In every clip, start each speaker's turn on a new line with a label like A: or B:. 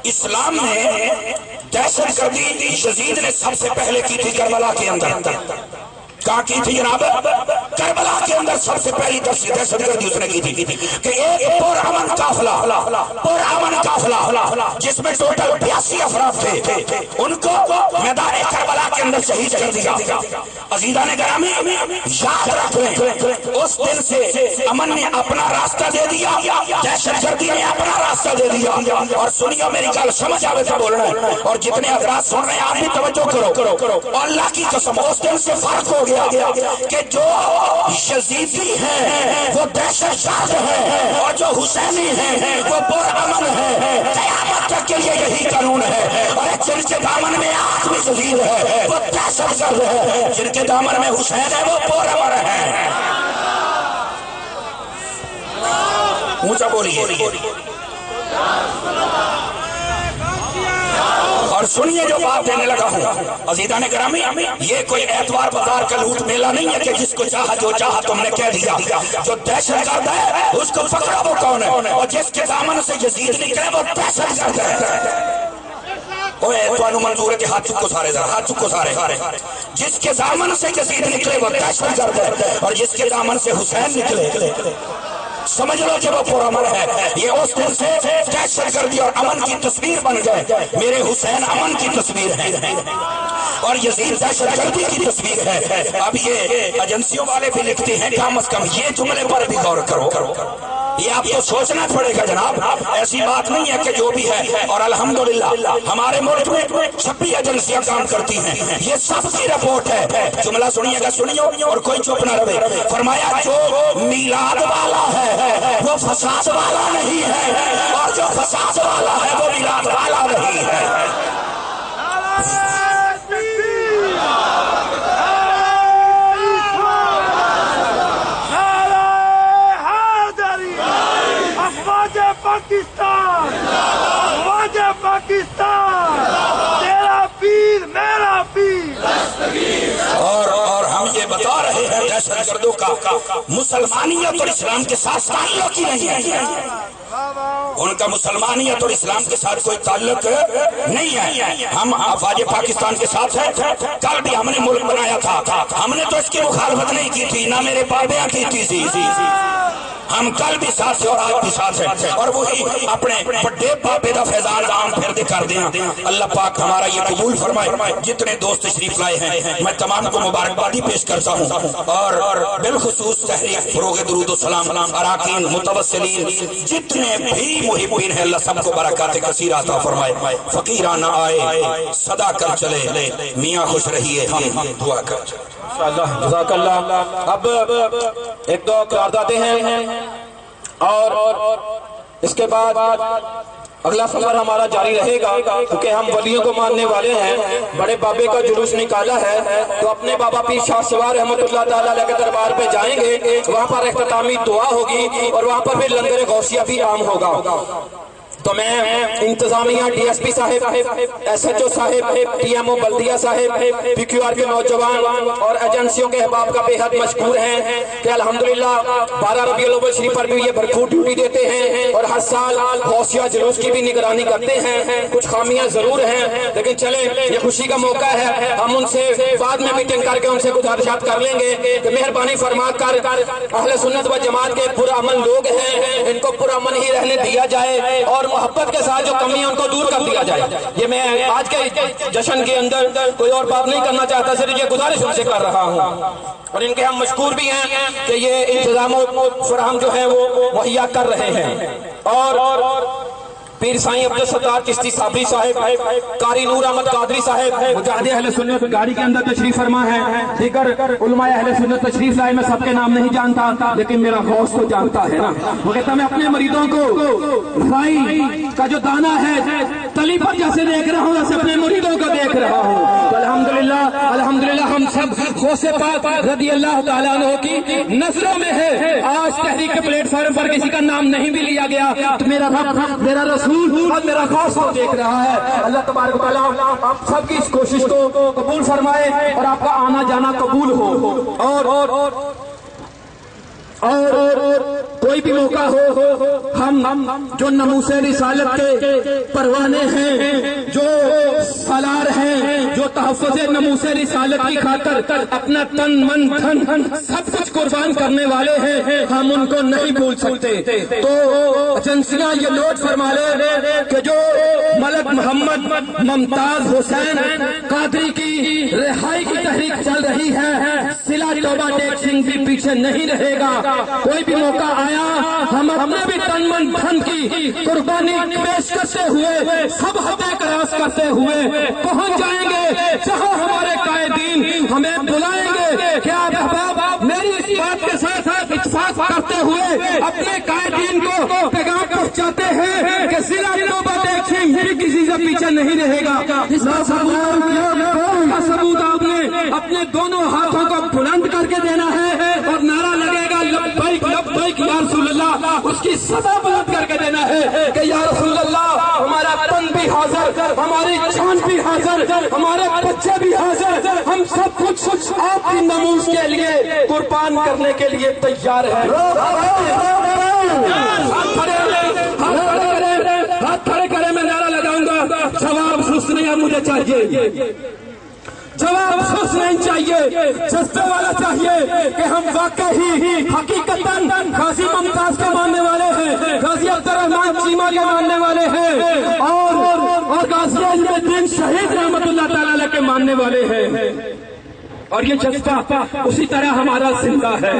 A: اسلام نے دہشت گردی یزید نے سب سے پہلے کی تھی کربلا کے اندر. کہاں کی تھی جناب؟ کربلا کے اندر سب سے پہلی دہشت گردی اس نے کی تھی کہ ایک پرامن قافلہ جس میں ٹوٹل 82 افراد تھے ان کو میدان کربلا کے اندر شہید کر دیا. عزیزان گرامی یاد رکھ لیں اس دن سے امن نے اپنا راستہ دے دیا, دہشت گردی نے اپنا راستہ دے دیا. اور سنیو میری گل سمجھ آوے تو بولنا ہے, اور جتنے حضرات سن رہے ہیں آپ بھی توجہ کرو. اللہ کی قسم اس دن سے فرق ہو گیا کہ جو یزیدی ہیں وہ دہشت گرد ہیں اور جو حسینی ہیں وہ پرامن ہیں. قیامت تک کے لیے یہی قانون ہے. اور جن کے دامن میں آدمی یزید ہے وہ دہشت گرد ہے, جن کے دامن میں حسین ہے وہ پرامن ہے. اونچا بولیے. اور سنیے جو بات دینے لگا ہوں عزیزان گرامی, یہ کوئی اتوار بازار کا لوٹ میلہ نہیں ہے کہ جس کو چاہا جو چاہا تم نے کہہ دیا. جو دہشت گرد ہے اس کو پکڑا وہ کون ہے, اور جس کے دامن سے یزید نکلے وہ دہشت گرد ہے. تو منظور ہے کہ ہاتھ چکو سارے ذرا, ہاتھ چکو سارے. جس کے دامن سے یزید نکلے وہ دہشت گرد ہے, اور جس کے دامن سے حسین نکلے سمجھ لو کہ وہ پرامن ہے. یہ اس دن سے دہشت گردی اور امن کی تصویر بن گئے. میرے حسین امن کی تصویر ہے اور یزید دہشت گردی کی تصویر ہے. اب یہ ایجنسیوں والے بھی لکھتے ہیں, کم از کم یہ جملے پر بھی غور کرو. یہ آپ کو سوچنا پڑے گا جناب, ایسی بات نہیں ہے کہ جو بھی ہے. اور الحمدللہ ہمارے ملک میں 26 ایجنسیاں کام کرتی ہیں, یہ سب کی رپورٹ ہے. جملہ سنیے گا, سنیو اور کوئی چپ نہ رہے. فرمایا جو میلاد والا ہے وہ فساد والا نہیں ہے, اور جو فساد والا ہے وہ میلاد والا نہیں ہے.
B: پاکستان تیرا پیر میرا پیر.
A: اور ہم یہ بتا رہے ہیں دہشت گردوں کا مسلمانیت اور اسلام کے ساتھ تعلق ہی نہیں ہے. ان کا مسلمانیت اور اسلام کے ساتھ کوئی تعلق نہیں ہے. ہم افواج پاکستان کے ساتھ ہیں. کل بھی ہم نے ملک بنایا تھا, ہم نے تو اس کی مخالفت نہیں کی تھی, نہ میرے بابیاں کی تھی. ہم کل بھی ساتھ ہیں اور آج بھی ساتھ ہیں, اور وہی اپنے بڑے بابے دا فیضان عام پھر دے کر دیا. اللہ پاک ہمارا یہ قبول فرمائے. جتنے دوست تشریف لائے ہیں میں تمام کو مبارکبادی پیش کرتا ہوں, اور بالخصوص تحریک فروغ درود و سلام اراکین متوسلین جتنے بھی محبین ہیں, اللہ سب کو برکات کثیر عطا فرمائے. فقیرانہ آئے صدا کر چلے, میاں خوش رہیے ہم دعا کر چلے.
C: جزاک اللہ. اب ایک دو قراردادیں ہیں اور اس کے بعد اگلا سفر ہمارا جاری رہے گا, کیونکہ ہم ولیوں کو ماننے والے ہیں. بڑے بابے کا جلوس نکالا ہے تو اپنے بابا پیر شاہ سوار رحمۃ اللہ تعالیٰ علیہ کے دربار پہ جائیں گے, وہاں پر اختتامی دعا ہوگی اور وہاں پر پھر لنگر غوثیہ بھی عام ہوگا. تو میں انتظامیہ ڈی ایس پی صاحب, ایس ایچ او صاحب, ٹی ایم او بلدیہ صاحب, پی کیو آر کے نوجوان اور ایجنسیوں کے احباب کا بے حد مشکور ہیں کہ الحمدللہ 12 ربیع الاول شریف پر بھی یہ بھرپور ڈیوٹی دیتے ہیں اور ہر سال غوثیہ جلوس کی بھی نگرانی کرتے ہیں. کچھ خامیاں ضرور ہیں لیکن چلیں یہ خوشی کا موقع ہے, ہم ان سے بعد میں میٹنگ کر کے ان سے گزارشات کر لیں گے کہ مہربانی فرما کر اہل سنت و جماعت کے پرامن لوگ ہیں, ان کو پرامن ہی رہنے دیا جائے اور محبت کے ساتھ جو کمی ہے ان کو دور کر دیا جائے. یہ میں آج کے جشن کے اندر کوئی اور بات نہیں کرنا چاہتا, صرف یہ گزارش ان سے کر رہا ہوں. اور ان کے ہم مشکور بھی ہیں کہ یہ انتظام و فراہم جو ہے وہ مہیا کر رہے ہیں. اور پیر سائیں عبدالستار چشتی صابری صاحب, قاری نور احمد قادری صاحب مجاہد اہل سنت گاڑی کے اندر تشریف فرما ہے. دیگر علماء اہل سنت تشریف لائے, میں سب کے نام نہیں جانتا لیکن میرا غوث تو جانتا ہے نا. وہ کہتا میں اپنے مریدوں کو رائی کا جو دانہ ہے تلی پر جیسے دیکھ رہا ہوں ویسے اپنے مریدوں کو دیکھ رہا ہوں. تو الحمدللہ ہم سب غوث پاک رضی اللہ تعالیٰ عنہ کی نظروں میں ہے. آج تحریک کے پلیٹ فارم پر کسی کا نام نہیں بھی لیا گیا تو میرا رب میرا رسول اور میرا غوث کو دیکھ رہا ہے. اللہ تبارک و تعالیٰ آپ سب کی اس کوشش کو قبول فرمائے اور آپ کا آنا جانا قبول ہو. اور کوئی بھی موقع ہو ہم جو ناموس رسالت کے پروانے ہیں، جو سالار ہیں، جو تحفظ ناموس رسالت کی خاطر اپنا تن من دھن سب کچھ قربان کرنے والے ہیں، ہم ان کو نہیں بھول سکتے۔ تو ایجنسیاں یہ نوٹ فرما لیں کہ جو ملک محمد ممتاز حسین قادری کی رہائی کی تحریک چل رہی ہے، سلا توبہ ٹیک سنگھ بھی پیچھے نہیں رہے گا۔ کوئی بھی موقع آیا ہم اپنے بھی تن من دھن کی قربانی پیش کرتے ہوئے، سب حدیں کراس کرتے ہوئے پہنچ جائیں گے جہاں ہمارے قائدین ہمیں بلائیں گے۔ کیا آپ احباب میری اس بات کے ساتھ اتفاق کرتے ہوئے اپنے قائدین کو پیغام پہنچاتے ہیں کہ ضلع توبہ ٹیک سنگھ بھی کسی سے پیچھے نہیں رہے گا؟ اس کا ثبوت آپ نے اپنے دونوں ہاتھوں کو بلند کر کے دینا ہے اور نعرہ لگے گا لبیک لبیک یا رسول اللہ، اس کی صدا بلند کر کے دینا ہے کہ یا رسول اللہ ہمارا تن بھی حاضر، ہماری جان بھی حاضر، ہمارے بچے بھی حاضر، ہم سب کچھ آپ کی ناموس کے لیے قربان کرنے کے لیے تیار ہیں۔ ہاتھ کھڑے کرے میں نعرہ لگاؤں گا، جواب سننے مجھے چاہیے، جواب سوچ نہیں چاہیے، جذبے والا چاہیے کہ ہم واقعی حقیقتاً غازی ممتاز کے ماننے والے ہیں، غازی عبد الرحمان چیمہ کے ماننے والے ہیں اور غازی علی الدین شہید رحمت اللہ تعالی علیہ کے ماننے والے ہیں، اور یہ جذبہ اسی طرح ہمارا زندہ ہے۔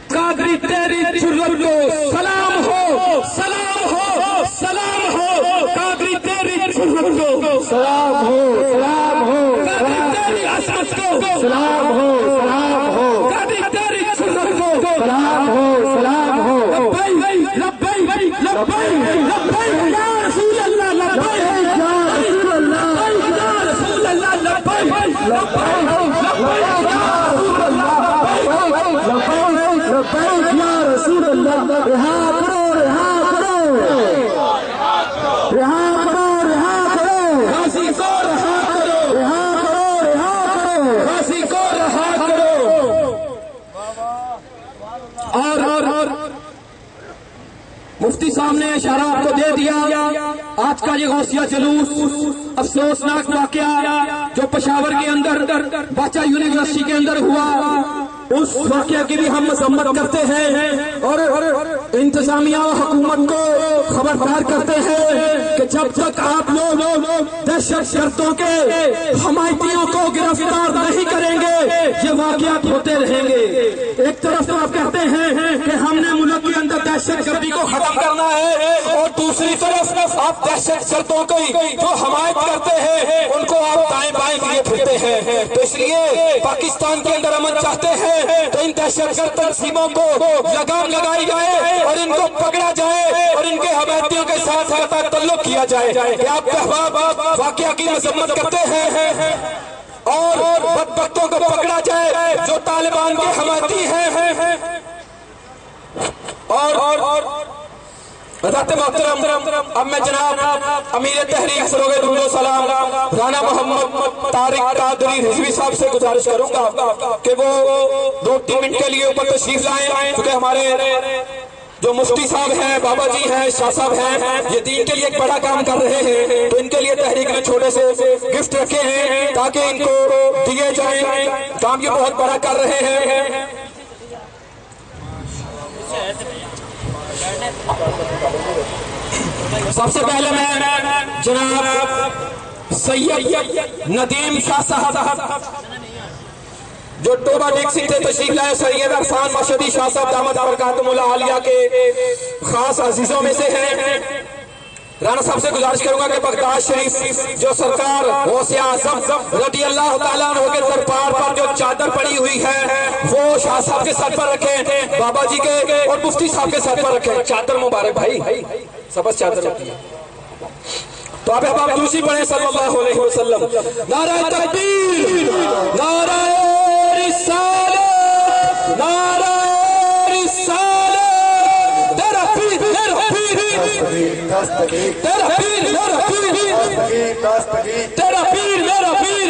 C: قادری تیری جرت کو سلام ہو، سلام ہو، سلام ہو، قادری تیری جرت کو سلام ہو، سلام ہو، قادری تیری عظمت کو سلام ہو، سلام ہو، قادری تیری جرت کو سلام ہو، سلام ہو۔ لبیک لبیک لبیک لبیک یا رسول اللہ، لبیک یا رسول اللہ، یا رسول اللہ، لبیک لبیک لبیک یا رسول اللہ، لبیک یا رسول اللہ۔ رہا کرو، رہا کرو، رہا کرو، رہا کرو، غازی کو رہا کرو، رہا کرو، رہا کرو، غازی کو رہا کرو۔ اور مفتی صاحب نے اشارہ آپ کو دے دیا، آج کا یہ غوثیہ جلوس افسوسناک واقعہ جو پشاور کے اندر باچا یونیورسٹی کے اندر ہوا، اس واقعہ کی بھی ہم مذمت کرتے ہیں اور انتظامیہ و حکومت کو خبردار کرتے ہیں کہ جب تک آپ لوگ دہشت گردوں کے حمایتیوں کو گرفتار نہیں کریں گے یہ واقعات ہوتے رہیں گے۔ ایک طرف تو آپ کہتے ہیں کہ ہم نے ملک کے اندر دہشت گردی کو ختم کرنا ہے، اور دوسری طرف آپ دہشت گردوں کی جو حمایت کرتے ہیں ان کو آپ دائیں بائیں لیے پھرتے ہیں۔ تو اس لیے پاکستان کے اندر امن چاہتے ہیں تو ان دہشت گرد تنظیموں کو لگام لگائی جائے اور ان کو پکڑا جائے اور ان کے حمایتیوں کے ساتھ تعلق کیا جائے کہ آپ احباب واقعہ کی مذمت کرتے ہیں اور بدبختوں کو پکڑا جائے جو طالبان کے حمایتی ہیں۔ اور حضرت محترم اب میں جناب امیر تحریک سروغ درود و سلام رانا محمد طارق قادری رضوی صاحب سے گزارش کروں گا کہ وہ 2-3 منٹ کے لیے اوپر تشریف لائیں، کیونکہ ہمارے جو مفتی صاحب ہیں، بابا جی ہیں، شاہ صاحب ہیں، یہ دین کے لیے ایک بڑا کام کر رہے ہیں، تو ان کے لیے تحریک نے چھوٹے سے گفٹ رکھے ہیں تاکہ ان کو دیے جائیں، کام یہ بہت بڑا کر رہے ہیں۔ سب سے پہلے میں جناب سید ندیم شاہ صاحب جو توبہ ٹیک سنگھ سے تشریف لائے، سید عرفان مشہدی شاہ صاحب دامت برکاتہم العالیہ کے خاص عزیزوں میں سے ہیں، رانا صاحب سے گزارش کروں گا کہ بغداد شریف جو سرکار غوث اعظم رضی اللہ تعالیٰ عنہ کے دربار پر جو چادر پڑی ہوئی ہے وہ شاہ صاحب کے سر پر رکھیں، بابا جی کے اور مفتی صاحب کے سر پر رکھیں۔ چادر مبارک بھائی، سبز چادر رکھتی ہے تو آپ احباب دوسری پڑھیں صلی اللہ علیہ وسلم۔ نعرہ تکبیر، نعرہ رسالت، نعرہ رسالت، تیرا پیر تیرا پیر، تیرا پیر تیرا پیر، تیرا پیر میرا پیر،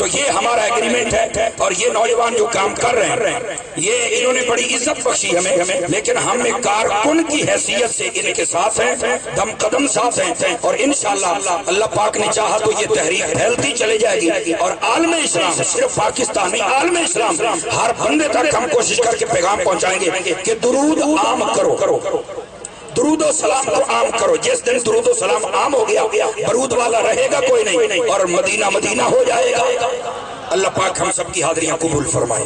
A: تو یہ ہمارا ایگریمنٹ ہے. اور یہ نوجوان جو کام کر رہے ہیں یہ انہوں نے بڑی عزت بخشی ہمیں، لیکن ہم ایک کارکن کی حیثیت سے ان کے ساتھ ہیں، دم قدم ساتھ ہیں، اور انشاءاللہ اللہ پاک نے چاہا تو یہ تحریک پھیلتی چلے جائے گی. اور عالم اسلام، صرف پاکستان نہیں، عالم اسلام ہر بندے تک ہم کوشش کر کے پیغام پہنچائیں گے کہ درود عام کرو، درود و سلام کو عام کرو. جس دن درود و سلام عام ہو گیا برود والا رہے گا کوئی نہیں، اور مدینہ مدینہ ہو جائے گا. اللہ پاک ہم سب کی حاضریاں قبول فرمائے.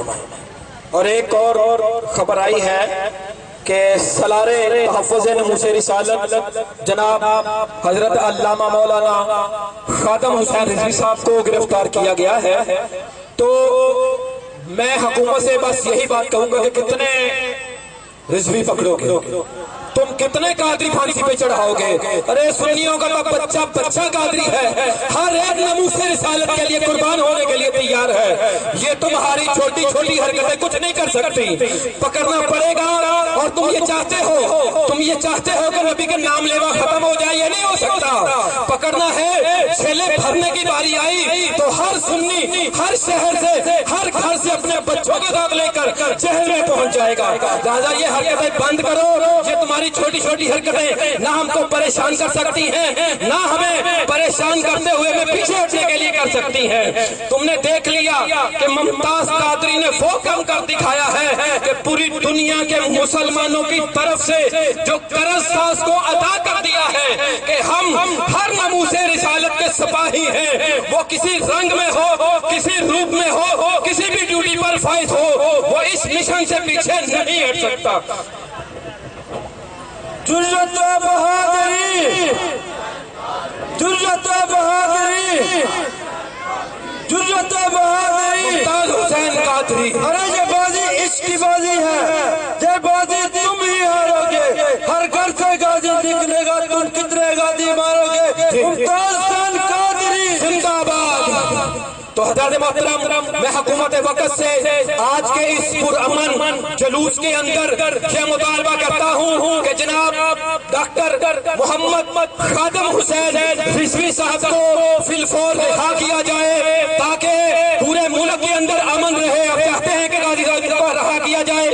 C: اور ایک اور خبر آئی ہے کہ سالار تحفظ ناموس رسالت جناب حضرت علامہ مولانا خادم حسین رضوی صاحب کو گرفتار کیا گیا ہے. تو میں حکومت سے بس یہی بات کہوں گا کہ کتنے رضوی پکڑو گے، تم کتنے قادری پھانسی پہ چڑھاؤ گے؟ ارے سنیوں کا بچہ قادری ہے، ہر ایک ناموس رسالت کے لیے قربان ہونے کے لیے تیار ہے. یہ تمہاری چھوٹی چھوٹی حرکتیں کچھ نہیں کر سکتی، پکڑنا پڑے گا. اور تم یہ چاہتے ہو کہ نبی کے نام لیوا ختم ہو جائے، یہ نہیں ہو سکتا. پکڑنا ہے، چھیلے بھرنے کی باری آئی تو ہر سنی ہر شہر سے ہر گھر سے اپنے بچوں کے ساتھ لے کر جہل میں پہنچ جائے گا. لہٰذا یہ حرکتیں بند کرو. یہ تمہاری چھوٹی چھوٹی حرکتیں نہ ہم کو پریشان کر سکتی ہیں، نہ ہمیں پریشان کرتے ہوئے میں پیچھے ہٹنے کے لیے کر سکتی ہیں. تم نے دیکھ لیا کہ ممتاز قادری نے وہ کم کر دکھایا ہے کہ پوری دنیا کے مسلمانوں کی طرف سے جو قرض تھا اس کو ادا کر دیا ہے کہ ہم ہر ناموس رسالت کے سپاہی ہیں. وہ کسی رنگ میں ہو، کسی روپ میں ہو، کسی بھی ڈیوٹی پر فائز ہو، وہ اس مشن سے پیچھے نہیں ہٹ سکتا.
B: جرأت و بہادری، جرأت و بہادری، جرأت و بہادری.
C: ممتاز حسین قادری،
B: ارے یہ بازی اس کی بازی ہے، یہ بازی تم ہی ہارو گے. ہر گھر سے غازی نکلے گا، تم کتنے غازی مارو گے. ممتاز حسین قادری
C: زندہ باد. تو حضرت محترم، میں حکومت وقت سے آج کے اس پرامن جلوس کے اندر یہ مطالبہ کرتا ہوں کہ جناب ڈاکٹر محمد خادم حسین رضوی صاحب کو فی الفور رہا کیا جائے تاکہ پورے ملک کے اندر امن رہے. اب چاہتے ہیں کہ غازی صاحب کو رہا کیا جائے،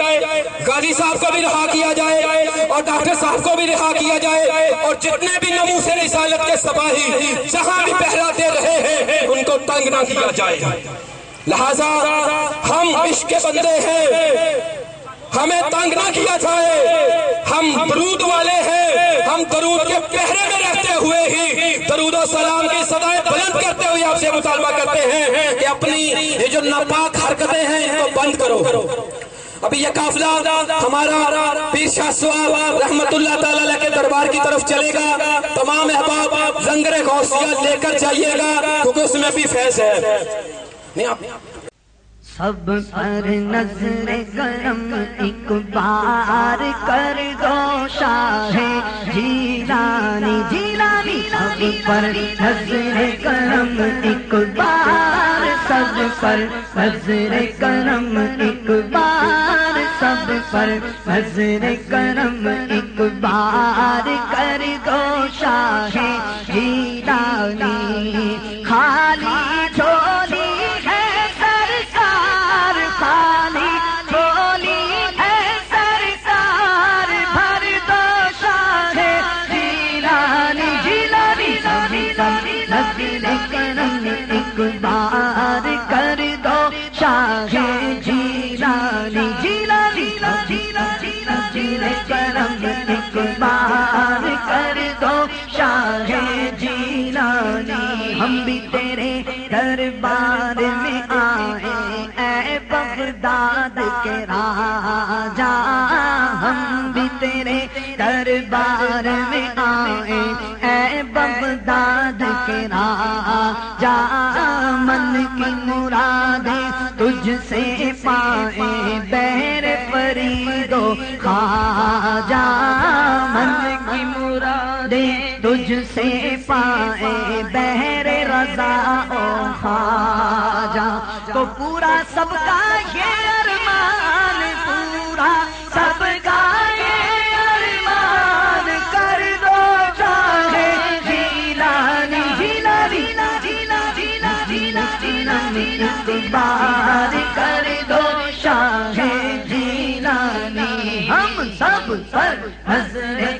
C: غازی صاحب کو بھی رہا کیا جائے، اور ڈاکٹر صاحب کو بھی رہا کیا جائے، اور جتنے بھی ناموس رسالت کے سپاہی جہاں بھی پہرا دے رہے ہیں ان کو تنگ نہ کیا جائے. لہذا ہم عشق کے بندے ہیں، ہمیں تنگ نہ کیا جائے. ہم درود والے ہیں، ہم درود کے پہرے میں رہتے ہوئے ہی درود و سلام کی صدائیں بلند کرتے ہوئے آپ سے مطالبہ کرتے ہیں کہ اپنی یہ جو ناپاک حرکتیں ہیں ان کو بند کرو. ابھی یہ قافلہ ہمارا پیر شاہ سواب رحمت اللہ تعالیٰ علیہ کے دربار کی طرف چلے گا. تمام احباب لنگر غوثیہ لے کر جائیے گا کیونکہ اس میں بھی فیض ہے.
D: سب پر نظر کرم ایک بار کر دو شاہ جیلانی جیلانی. سب پر نظر کرم ایک بار، سب پر نظر کرم ایک بار، سب پر نظر کرم ایک بار کر دو شاہ جیلانی. خالی جھولی ہے سرکار، خالی جھولی ہے سرکار، بھر دو شاہ جیلانی جیلانی. نظر کرم ایک بار کر دو شاہ جیلانی جیلانی. نظر کرم ایک بار کر دو شاہ جیلانی. ہم بھی تیرے دربار میں آئے اے بغداد کے راجا، ہم بھی تیرے دربار میں آئے اے بغداد کے راجا. من کی مرادیں تجھ سے پائے بہر فرید و خواجہ، من کی مرادیں تجھ سے پائے بہر رضا و خواجہ. تو پورا سب کا یہ ارمان، پورا سب کا یہ ارمان کر دو شاہ جیلانی جیلانی جیلانی جیلانی.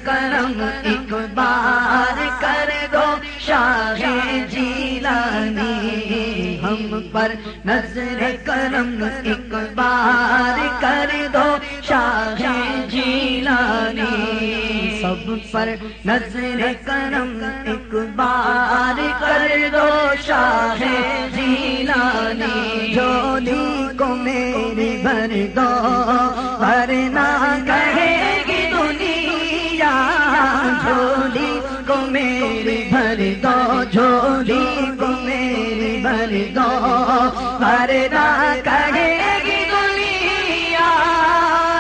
D: کرم ایک بار کر دو شاہ جیلانی، ہم پر نظر کرم ایک بار کر دو شاہ جیلانی، سب پر نظر کرم ایک بار کر دو شاہ جیلانی، جھولی کو میری بھر دو ورنہ کہے گی دنیا، جھولی کو میری بھر دو، جھولی کو میری بھر دو ورنہ کہے گی دنیا،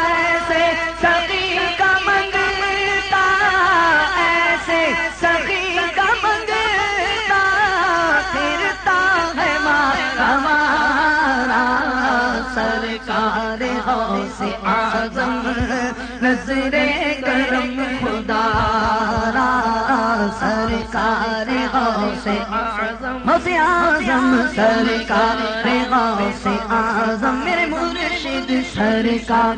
D: ایسے سخی کا منگتا، ایسے سخی کا منگتا پھرتا ہے ہمارا سرکار غوث اعظم، نظر کرم خدا را سرکار غوث اعظم، غوث اعظم سرکار غوث اعظم، میرے مرشد سرکار